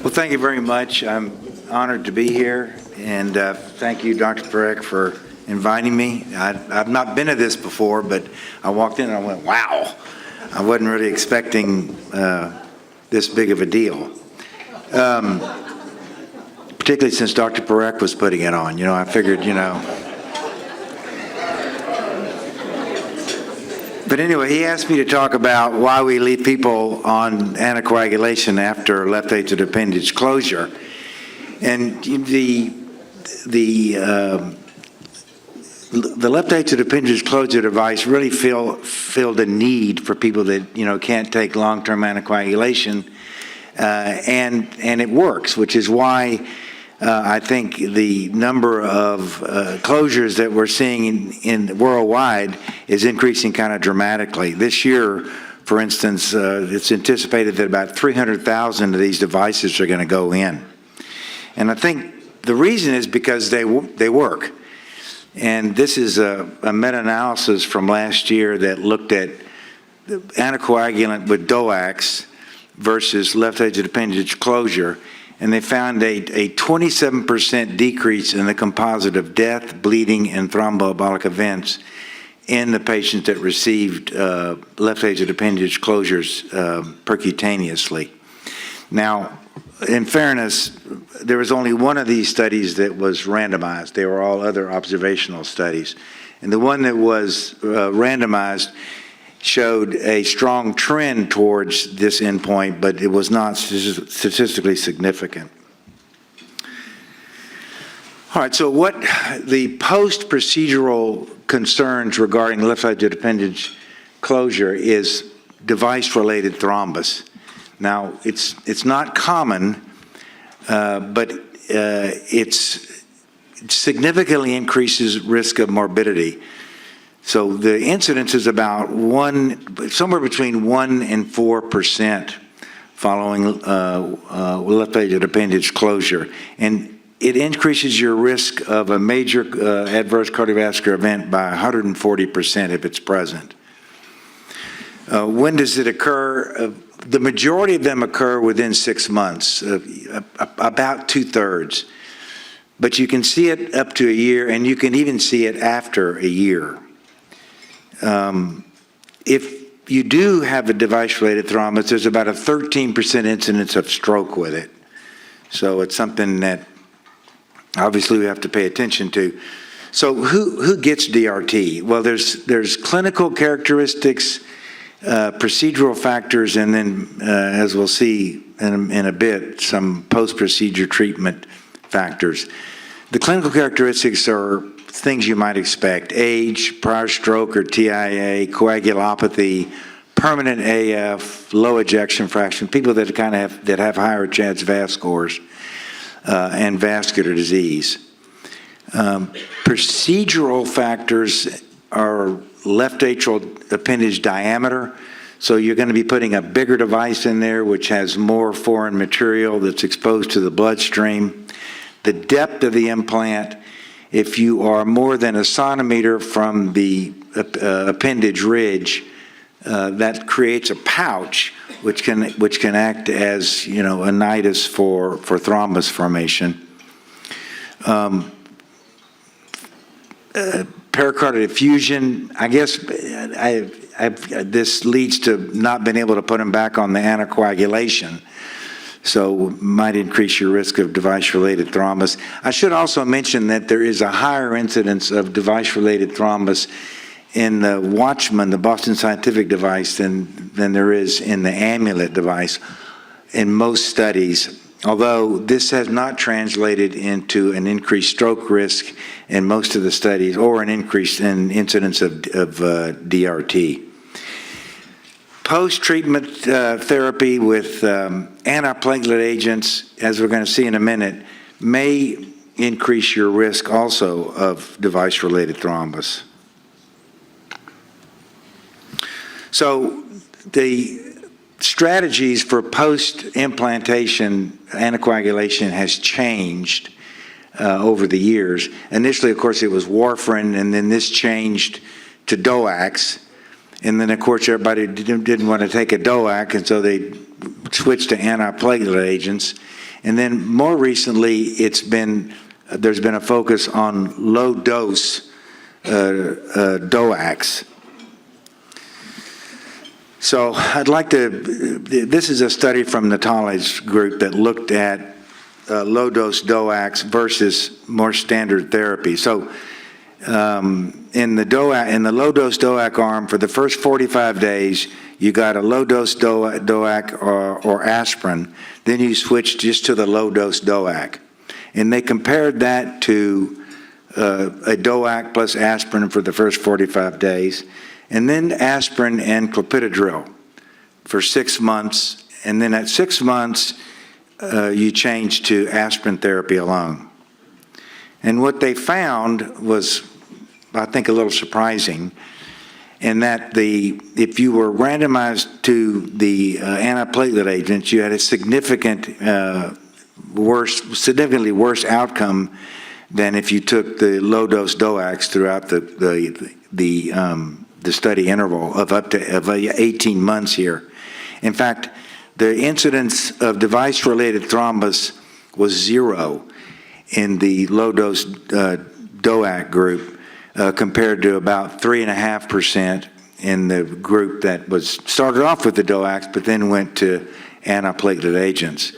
Well, thank you very much. I'm honored to be here, and thank you, Dr. Perek, for inviting me. I've not been to this before, but I walked in and I went, wow. I wasn't really expecting this big of a deal. Particularly since Dr. Perek was putting it on. I figured, But anyway, he asked me to talk about why we leave people on anticoagulation after left atrial appendage closure. And the left atrial appendage closure device really filled a need for people that can't take long-term anticoagulation, and it works, which is why I think the number of closures that we're seeing in worldwide is increasing kind of dramatically. This year, for instance, it's anticipated that about 300,000 of these devices are going to go in. And I think the reason is because they work. And this is a meta-analysis from last year that looked at the anticoagulant with DOACs versus left atrial appendage closure. And they found a 27% decrease in the composite of death, bleeding, and thromboembolic events in the patients that received left atrial appendage closures percutaneously. Now, in fairness, there was only one of these studies that was randomized. They were all other observational studies. And the one that was randomized showed a strong trend towards this endpoint, but it was not statistically significant. All right, so what the post-procedural concerns regarding left atrial appendage closure is device-related thrombus. Now, it's not common, but it significantly increases risk of morbidity. So the incidence is about somewhere between 1% and 4% following left atrial appendage closure. And it increases your risk of a major adverse cardiovascular event by 140% if it's present. When does it occur? The majority of them occur within 6 months, about 2/3. But you can see it up to a year, and you can even see it after a year. If you do have a device-related thrombus, there's about a 13% incidence of stroke with it. So it's something that obviously we have to pay attention to. So who gets DRT? Well, there's clinical characteristics, procedural factors, and then, as we'll see in a bit, some post-procedure treatment factors. The clinical characteristics are things you might expect: age, prior stroke or TIA, coagulopathy, permanent AF, low ejection fraction, people that have higher chance VAS scores, and vascular disease. Procedural factors are left atrial appendage diameter. So you're going to be putting a bigger device in there, which has more foreign material that's exposed to the bloodstream. The depth of the implant, if you are more than a centimeter from the appendage ridge, that creates a pouch, which can act as a nidus for thrombus formation. Pericardial effusion, I guess this leads to not being able to put them back on the anticoagulation, so might increase your risk of device-related thrombus. I should also mention that there is a higher incidence of device-related thrombus in the Watchman, the Boston Scientific device, than there is in the Amulet device in most studies, although this has not translated into an increased stroke risk in most of the studies or an increase in incidence of DRT. Post-treatment therapy with antiplatelet agents, as we're going to see in a minute, may increase your risk also of device-related thrombus. So the strategies for post-implantation anticoagulation has changed over the years. Initially, of course, it was warfarin, and then this changed to DOACs. And then, of course, everybody didn't want to take a DOAC, and so they switched to antiplatelet agents. And then more recently, there's been a focus on low-dose DOACs. So I'd like to, this is a study from Natali's group that looked at low-dose DOACs versus more standard therapy. So in the low-dose DOAC arm, for the first 45 days, you got a low-dose DOAC or aspirin. Then you switched just to the low-dose DOAC. And they compared that to a DOAC plus aspirin for the first 45 days, and then aspirin and clopidogrel for 6 months. And then at 6 months, you changed to aspirin therapy alone. And what they found was, I think, a little surprising, in that if you were randomized to the antiplatelet agents, you had a significantly worse outcome than if you took the low-dose DOACs throughout the study interval of up to 18 months here. In fact, the incidence of device-related thrombus was 0 in the low-dose DOAC group, compared to about 3.5% in the group that started off with the DOACs, but then went to antiplatelet agents.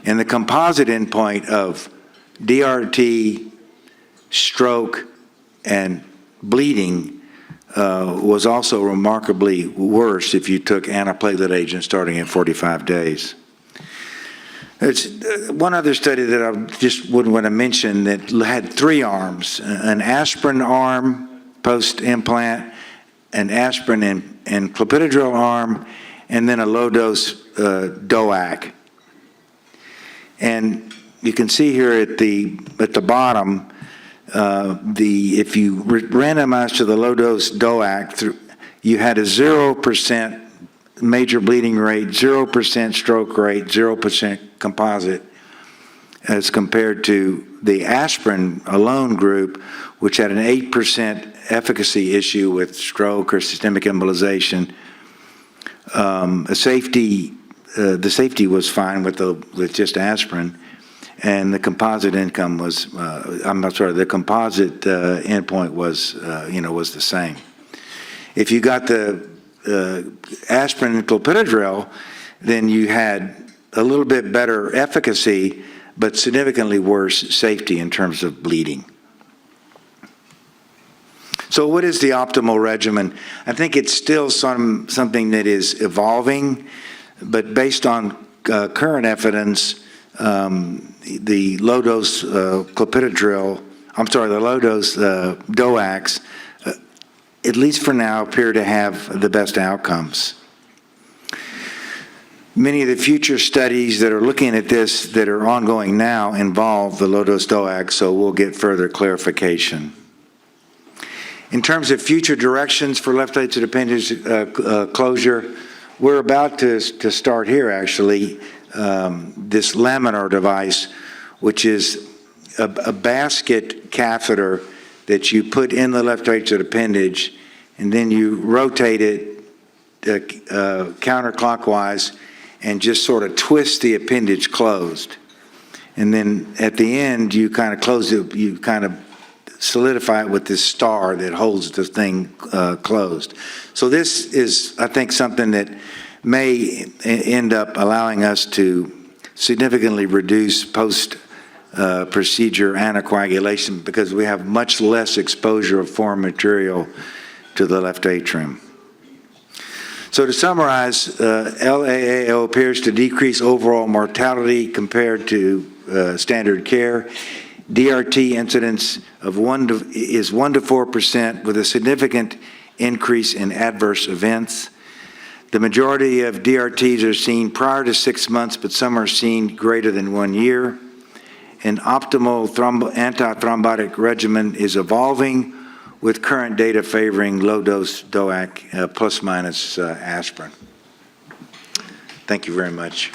And the composite endpoint of DRT, stroke, and bleeding was also remarkably worse if you took antiplatelet agents starting at 45 days. There's one other study that I just would want to mention that had 3 arms: an aspirin arm post-implant, an aspirin and clopidogrel arm, and then a low-dose DOAC. And you can see here at the bottom, if you randomized to the low-dose DOAC, you had a 0% major bleeding rate, 0% stroke rate, 0% composite, as compared to the aspirin alone group, which had an 8% efficacy issue with stroke or systemic embolization. The safety was fine with just aspirin, and the composite income was, the composite endpoint was the same. If you got the aspirin and clopidogrel, then you had a little bit better efficacy, but significantly worse safety in terms of bleeding. So what is the optimal regimen? I think it's still something that is evolving, but based on current evidence, the low-dose clopidogrel, the low-dose DOACs, at least for now, appear to have the best outcomes. Many of the future studies that are looking at this that are ongoing now involve the low-dose DOAC, so we'll get further clarification. In terms of future directions for left-atrial appendage closure, we're about to start here, actually, this laminar device, which is a basket catheter that you put in the left atrial appendage, and then you rotate it counterclockwise and just sort of twist the appendage closed. And then at the end, you kind of close it, you kind of solidify it with this star that holds the thing closed. So this is, I think, something that may end up allowing us to significantly reduce post-procedure anticoagulation, because we have much less exposure of foreign material to the left atrium. So to summarize, LAAO appears to decrease overall mortality compared to standard care. DRT incidence is 1 to 4%, with a significant increase in adverse events. The majority of DRTs are seen prior to 6 months, but some are seen greater than 1 year. An optimal antithrombotic regimen is evolving, with current data favoring low-dose DOAC plus minus aspirin. Thank you very much.